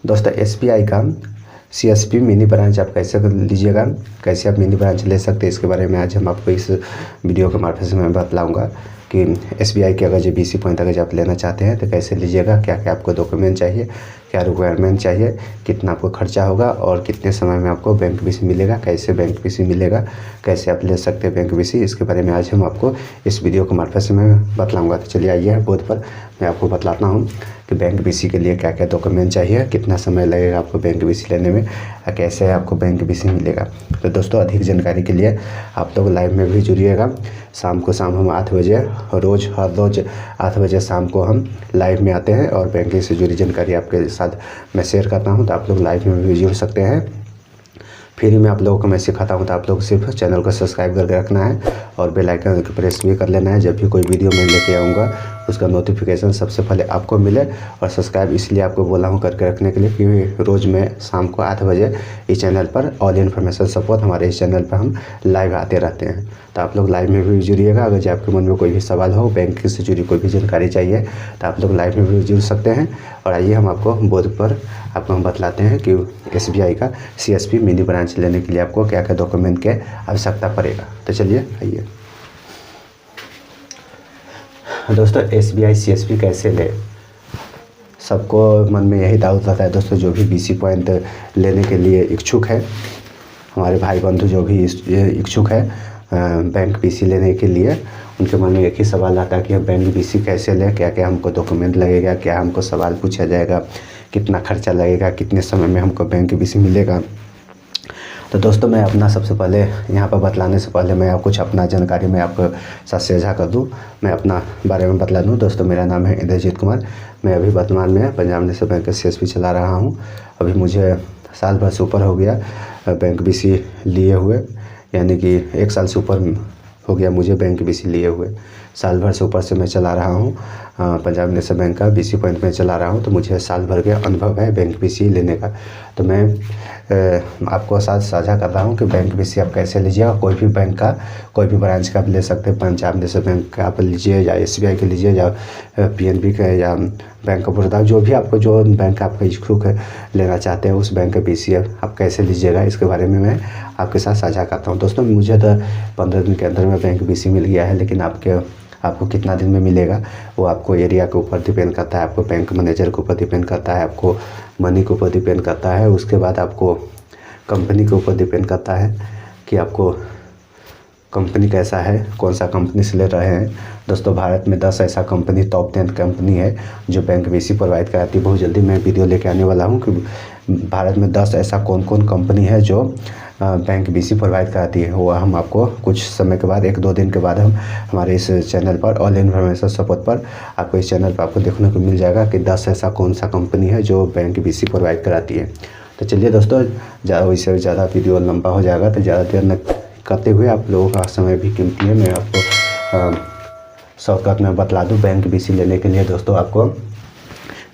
दोस्तों एसबीआई का CSP mini branch आप कैसे लीजिएगा, कैसे आप मिनी ब्रांच ले सकते हैं, इसके बारे में आज हम आपको इस वीडियो के मार्फत से मैं बतलाऊंगा कि एसबीआई के अगर जो बीसी पॉइंट अगर आप लेना चाहते हैं तो कैसे लीजिएगा, क्या क्या आपको डॉक्यूमेंट चाहिए, क्या रिक्वायरमेंट चाहिए, कितना आपको खर्चा होगा और कितने समय में आपको बैंक बीसी मिलेगा, कैसे बैंक बीसी मिलेगा, कैसे आप ले सकते हैं बैंक बीसी, इसके बारे में आज हम आपको इस वीडियो के मार्फत से मैं बतलाऊँगा। तो चलिए आइए बोर्ड पर मैं आपको बतलाता हूँ कि बैंक बीसी के लिए क्या क्या डॉक्यूमेंट चाहिए, कितना समय लगेगा आपको बैंक बीसी लेने में, कैसे आपको बैंक बीसी मिलेगा। तो दोस्तों अधिक जानकारी के लिए आप लोग लाइव में भी जुड़िएगा। शाम हम 8 बजे हर रोज़ 8 बजे शाम को हम लाइव में आते हैं और बैंकिंग से जुड़ी जानकारी आपके साथ मैं शेयर करता हूं। तो आप लोग लाइव में भी जुड़ सकते हैं। फ्री में आप लोगों को मैं सिखाता हूं। तो आप लोग सिर्फ चैनल को सब्सक्राइब करके रखना है और बेल आइकन प्रेस भी कर लेना है। जब भी कोई वीडियो मैं लेके आऊँगा उसका नोटिफिकेशन सबसे पहले आपको मिले। और सब्सक्राइब इसलिए आपको बोला हूँ करके रखने के लिए कि रोज़ मैं शाम को 8 बजे इस चैनल पर ऑल इन्फॉर्मेशन सपोर्ट हमारे इस चैनल पर हम लाइव आते रहते हैं। तो आप लोग लाइव में भी जुड़िएगा। अगर जो आपके मन में कोई भी सवाल हो, बैंक से जुड़ी कोई भी जानकारी चाहिए तो आप लोग लाइव में भी जुड़ सकते हैं। और आइए हम आपको बोर्ड पर आपको हम बतलाते हैं कि एसबीआई का सीएसपी मिनी ब्रांच लेने के लिए आपको क्या क्या डॉक्यूमेंट की आवश्यकता पड़ेगा। तो चलिए आइए दोस्तों, एसबीआई सीएसपी कैसे ले, सबको मन में यही डाउट रहता है दोस्तों। जो भी बीसी पॉइंट लेने के लिए इच्छुक है, हमारे भाई बंधु जो भी इच्छुक है बैंक बीसी लेने के लिए, उनके मन में एक ही सवाल आता है कि हम बैंक बीसी कैसे लें, क्या क्या हमको डॉक्यूमेंट लगेगा, क्या हमको सवाल पूछा जाएगा, कितना खर्चा लगेगा, कितने समय में हमको बैंक बीसी मिलेगा। तो दोस्तों मैं अपना सबसे पहले यहाँ पर बतलाने से पहले मैं कुछ अपना जानकारी मैं आपको साथ साझा कर दूँ, मैं अपना बारे में बतला दूँ। दोस्तों मेरा नाम है इंद्रजीत कुमार। मैं अभी वर्तमान में पंजाब नेशनल बैंक का सीएसपी चला रहा हूँ। अभी मुझे साल भर से ऊपर हो गया बैंक बीसी लिए हुए, यानी कि 1 साल से ऊपर हो गया मुझे बैंक बीसी लिए हुए। साल भर से ऊपर से मैं चला रहा हूँ पंजाब नेशनल बैंक का बीसी पॉइंट में चला रहा हूँ। तो मुझे साल भर के अनुभव है बैंक बीसी लेने का। तो मैं आपको साथ साझा कर रहा हूँ कि बैंक बीसी आप कैसे लीजिएगा। कोई भी बैंक का, कोई भी ब्रांच का आप ले सकते हैं। पंजाब नेशनल बैंक का आप लीजिए या एसबीआई के लीजिए या पीएनबी का या बैंक ऑफ बड़ौदा, जो भी आपको जो बैंक आपका इच्छुक है लेना चाहते हैं उस बैंक का बीसी आप कैसे लीजिएगा, इसके बारे में मैं आपके साथ साझा करता हूँ। दोस्तों मुझे तो 15 दिन के अंदर में बैंक बीसी मिल गया है, लेकिन आपको कितना दिन में मिलेगा वो आपको एरिया के ऊपर डिपेंड करता है, आपको बैंक मैनेजर के ऊपर डिपेंड करता है, आपको मनी के ऊपर डिपेंड करता है, उसके बाद आपको कंपनी के ऊपर डिपेंड करता है कि आपको कंपनी कैसा है, कौन सा कंपनी से ले रहे हैं। दोस्तों भारत में 10 ऐसा कंपनी, टॉप 10 कंपनी है जो बैंक बीसी प्रोवाइड कराती है। बहुत जल्दी मैं वीडियो लेके आने वाला हूँ कि भारत में 10 ऐसा कौन कौन कंपनी है जो बैंक बीसी प्रोवाइड कराती है। वो हम आपको कुछ समय के बाद, 1-2 दिन के बाद हम हमारे इस चैनल पर ऑल इन्फॉर्मेशन सपोर्ट पर आपको इस चैनल पर आपको देखने को मिल जाएगा कि 10 ऐसा कौन सा कंपनी है जो बैंक बीसी प्रोवाइड कराती है। तो चलिए दोस्तों, इससे ज़्यादा वीडियो लंबा हो जाएगा तो ज़्यादा देर न करते हुए, आप लोगों का समय भी कीमती है, मैं आपको शॉर्टकट में बतला दूं। बैंक बीसी लेने के लिए दोस्तों आपको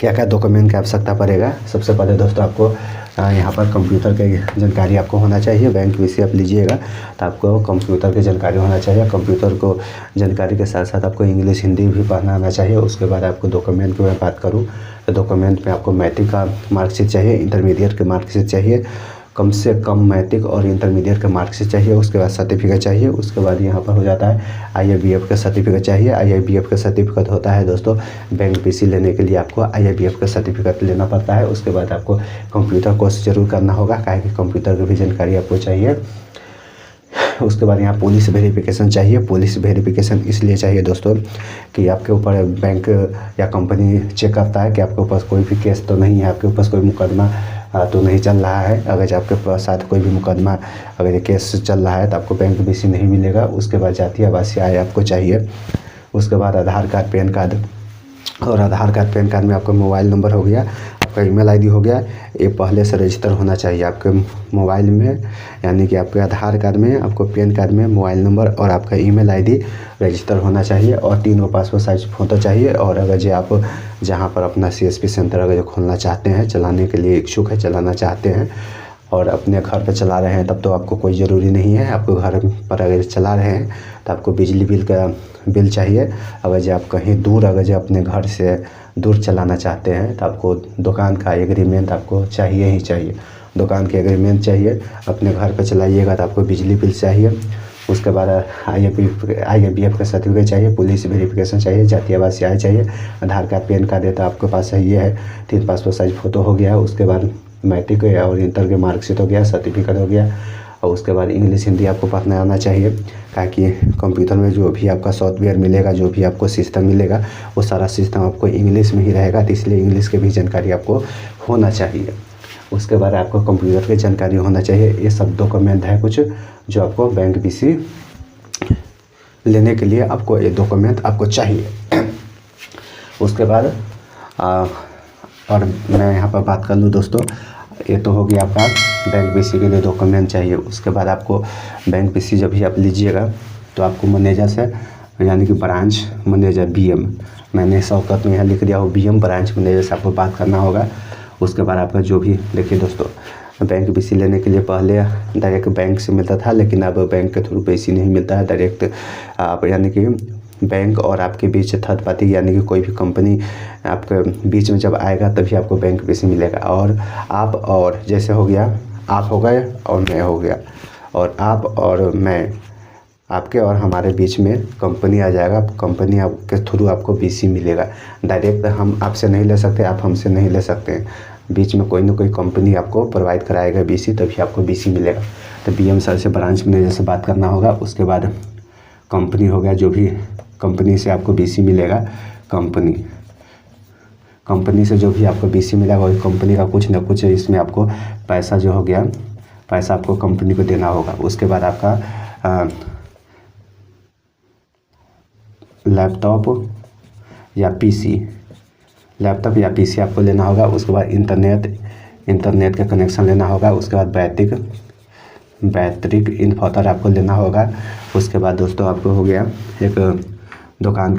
क्या क्या डॉक्यूमेंट की आवश्यकता पड़ेगा। सबसे पहले दोस्तों आपको यहाँ पर कंप्यूटर की जानकारी आपको होना चाहिए। बैंक बीसी आप लीजिएगा तो आपको कंप्यूटर की जानकारी होना चाहिए। कंप्यूटर को जानकारी के साथ साथ आपको इंग्लिश हिंदी भी पढ़ना आना चाहिए। उसके बाद आपको डॉक्यूमेंट की मैं बात करूँ तो डॉक्यूमेंट में आपको मैट्रिक का मार्कशीट चाहिए, इंटरमीडिएट के मार्कशीट चाहिए, कम से कम मैट्रिक और इंटरमीडिएट का मार्कशीट चाहिए। उसके बाद सर्टिफिकेट चाहिए। उसके बाद यहाँ पर हो जाता है आईआईबीएफ का सर्टिफिकेट चाहिए। आईआईबीएफ का सर्टिफिकेट होता है दोस्तों, बैंक बीसी लेने के लिए आपको आईआईबीएफ का सर्टिफिकेट लेना पड़ता है। उसके बाद आपको कंप्यूटर कोर्स जरूर करना होगा, काहे कि कंप्यूटर की भी जानकारी आपको चाहिए। उसके बाद यहाँ पुलिस वेरिफिकेशन चाहिए। पुलिस वेरिफिकेशन इसलिए चाहिए दोस्तों कि आपके ऊपर बैंक या कंपनी चेक करता है कि आपके ऊपर कोई भी केस तो नहीं है, आपके ऊपर कोई मुकदमा तो नहीं चल रहा है। अगर आपके साथ कोई भी मुकदमा, अगर ये केस चल रहा है तो आपको बैंक बीसी नहीं मिलेगा। उसके बाद जातीय आवासीय आय आपको चाहिए। उसके बाद आधार कार्ड, पैन कार्ड, और आधार कार्ड पैन कार्ड में आपका मोबाइल नंबर हो गया, आपका ईमेल आईडी हो गया, ये पहले से रजिस्टर होना चाहिए आपके मोबाइल में। यानी कि आपके आधार कार्ड में, आपको पैन कार्ड में मोबाइल नंबर और आपका ईमेल आईडी रजिस्टर होना चाहिए। और 3 पासपोर्ट साइज फ़ोटो चाहिए। और अगर जो आप जहाँ पर अपना सीएसपी सेंटर अगर जो खोलना चाहते हैं, चलाने के लिए इच्छुक है, चलाना चाहते हैं और अपने घर पे चला रहे हैं, तब तो आपको कोई ज़रूरी नहीं है। आपको घर पर अगर चला रहे हैं तो आपको बिजली बिल का बिल चाहिए। अगर जो आप कहीं दूर, अगर जो अपने घर से दूर चलाना चाहते हैं तो आपको दुकान का एग्रीमेंट आपको चाहिए ही चाहिए। दुकान के एग्रीमेंट चाहिए। अपने घर पे चलाइएगा तो आपको बिजली बिल चाहिए। उसके बाद IABF का सर्टिफिकेट चाहिए, पुलिस वेरिफिकेशन चाहिए, जातीय आवासीय आय चाहिए, आधार कार्ड पैन कार्ड है तो आपके पास ये है, 3 पासपोर्ट साइज फ़ोटो हो गया। उसके बाद मैट्रिक और इंटर के मार्कशीट हो गया, सर्टिफिकेट हो गया। और उसके बाद इंग्लिश हिंदी आपको पढ़ना आना चाहिए, ताकि कंप्यूटर में जो भी आपका सॉफ्टवेयर मिलेगा, जो भी आपको सिस्टम मिलेगा, वो सारा सिस्टम आपको इंग्लिश में ही रहेगा। तो इसलिए इंग्लिश की भी जानकारी आपको होना चाहिए। उसके बाद आपको कंप्यूटर की जानकारी होना चाहिए। ये सब डॉक्यूमेंट है कुछ जो आपको बैंक BC लेने के लिए आपको ये डॉक्यूमेंट आपको चाहिए। उसके बाद और मैं यहाँ पर बात कर लूँ दोस्तों, ये तो हो गया आपका बैंक BC के लिए डॉक्यूमेंट चाहिए। उसके बाद आपको बैंक BC जब भी आप लीजिएगा तो आपको मैनेजर से, यानी कि ब्रांच मैनेजर BM, मैंने शॉर्टकट में यहाँ लिख दिया हो, BM ब्रांच मैनेजर से आपको बात करना होगा। उसके बाद आपका जो भी, देखिए दोस्तों, बैंक BC लेने के लिए पहले डायरेक्ट बैंक से मिलता था, लेकिन अब बैंक के थ्रू BC नहीं मिलता है। डायरेक्ट आप, यानी कि बैंक और आपके बीच थर्ड पार्टी, यानी कि कोई भी कंपनी आपके बीच में जब आएगा तभी आपको बैंक BC मिलेगा। और आप और जैसे हो गया, आप हो गए और मैं हो गया, और आप और मैं, आपके और हमारे बीच में कंपनी आ जाएगा। कंपनी आपके थ्रू आपको BC मिलेगा। डायरेक्ट हम आपसे नहीं ले सकते, आप हमसे नहीं ले सकते, बीच में कोई ना कोई कंपनी आपको प्रोवाइड कराएगा BC, तभी आपको BC मिलेगा। तो BM सर से, ब्रांच मैनेजर से बात करना होगा। उसके बाद कंपनी हो गया, जो भी कंपनी से आपको BC मिलेगा, कंपनी से जो भी आपको BC मिलेगा, वही कंपनी का कुछ ना कुछ इसमें आपको पैसा जो हो गया, पैसा आपको कंपनी को देना होगा। उसके बाद आपका लैपटॉप या PC आपको लेना होगा। उसके बाद इंटरनेट का कनेक्शन लेना होगा। उसके बाद बैटरी इन्वर्टर आपको लेना होगा। उसके बाद दोस्तों आपको हो गया एक दुकान का